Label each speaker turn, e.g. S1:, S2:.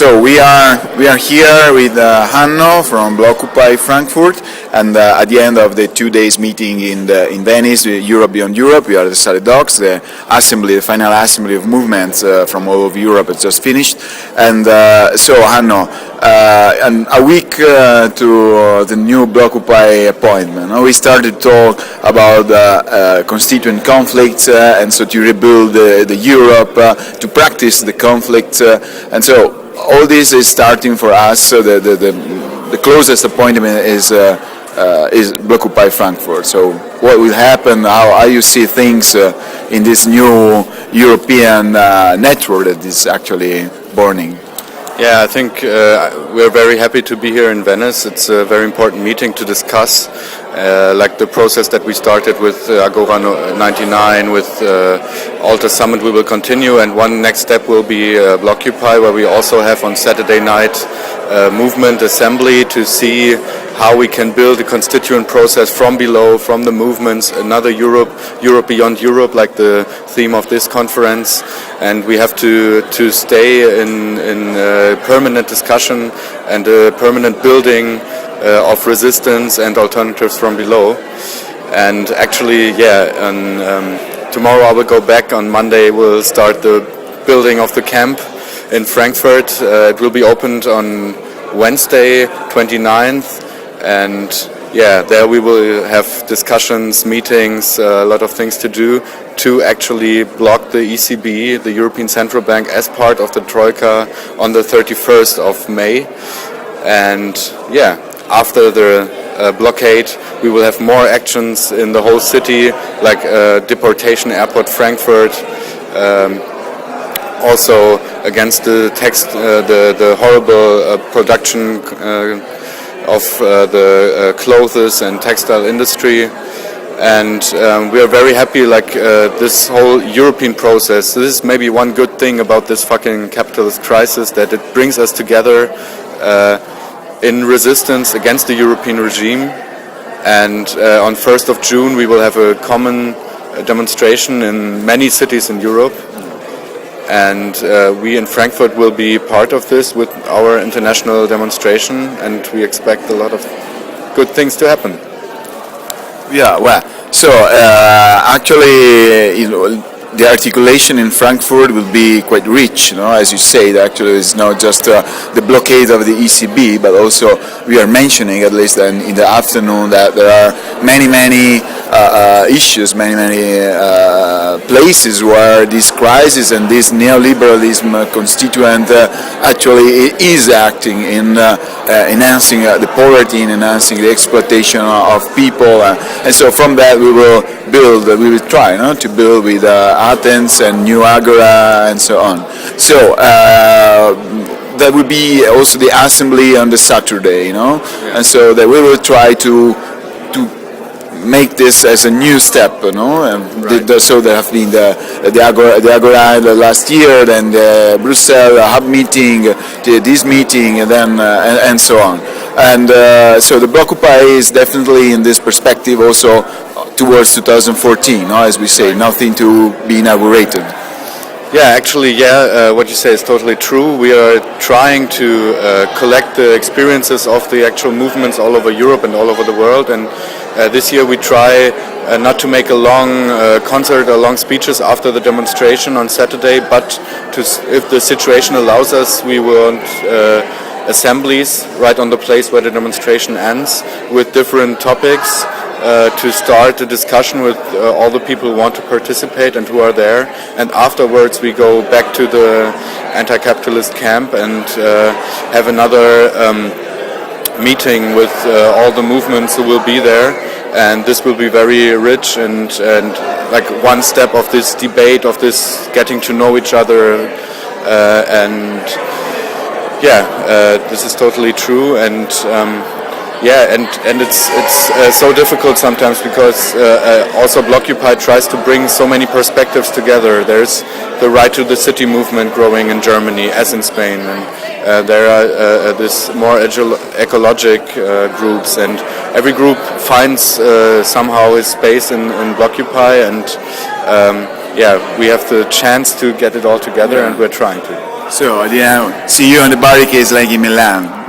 S1: So we are here with Hanno from BlockupyFrankfurt, and at the end of the 2 days meeting in Venice, Europe Beyond Europe, we are decided docs. The final assembly of movements from all over Europe has just finished, and so Hanno, and a week to the new Blockupy appointment. We started to talk about constituent conflicts, and so to rebuild the Europe, to practice the conflicts, and so all this is starting for us. So the closest appointment is BlockupyFrankfurt. So what will happen? How you see things in this new European network that is actually burning?
S2: Yeah, I think we're very happy to be here in Venice. It's a very important meeting to discuss, like the process that we started with Agora 99, with Alta Summit. We will continue, and one next step will be Blockupy, where we also have on Saturday night movement assembly to see how we can build a constituent process from below, from the movements, another Europe beyond Europe, like the theme of this conference. And we have to stay in permanent discussion and a permanent building of resistance and alternatives from below. And actually, tomorrow I will go back. On Monday we'll start the building of the camp in Frankfurt. It will be opened on Wednesday, 29th. And there we will have discussions, meetings, a lot of things to do to actually block the ECB, the European Central Bank, as part of the Troika on the 31st of May. And after the blockade, we will have more actions in the whole city, like deportation airport Frankfurt, also against the horrible production of the clothes and textile industry. And we are very happy, this whole European process. This is maybe one good thing about this fucking capitalist crisis, that it brings us together in resistance against the European regime. And on 1st of June we will have a common demonstration in many cities in Europe. And we in Frankfurt will be part of this with our international demonstration, and we expect a lot of good things to happen.
S1: Yeah, well, so actually, the articulation in Frankfurt will be quite rich, as you say. Actually, it's not just the blockade of the ECB, but also we are mentioning, at least in the afternoon, that there are many issues, many places where this crisis and this neoliberalism constituent actually is acting in enhancing the poverty, in enhancing the exploitation of people, and so from that we will try to build with Athens and New Agora and so on. So that will be also the assembly on the Saturday, and so that we will try to make this as a new step, Right. So there have been the Agora last year, then the Brussels hub meeting, this meeting, and then and so on. And so the Blockupy is definitely in this perspective also towards 2014, as we say, nothing to be inaugurated.
S2: Yeah, actually, what you say is totally true. We are trying to collect the experiences of the actual movements all over Europe and all over the world, and this year we try not to make a long concert or long speeches after the demonstration on Saturday, but if the situation allows us, we want assemblies right on the place where the demonstration ends with different topics. To start a discussion with all the people who want to participate and who are there, and afterwards we go back to the anti-capitalist camp and have another meeting with all the movements who will be there, and this will be very rich and like one step of this debate, of this getting to know each other, this is totally true. And it's so difficult sometimes because also Blockupy tries to bring so many perspectives together. There's the right to the city movement growing in Germany, as in Spain, and there are this more ecologic groups, and every group finds somehow its space in Blockupy, and we have the chance to get it all together, and we're trying to.
S1: So, see you on the barricades like in Milan.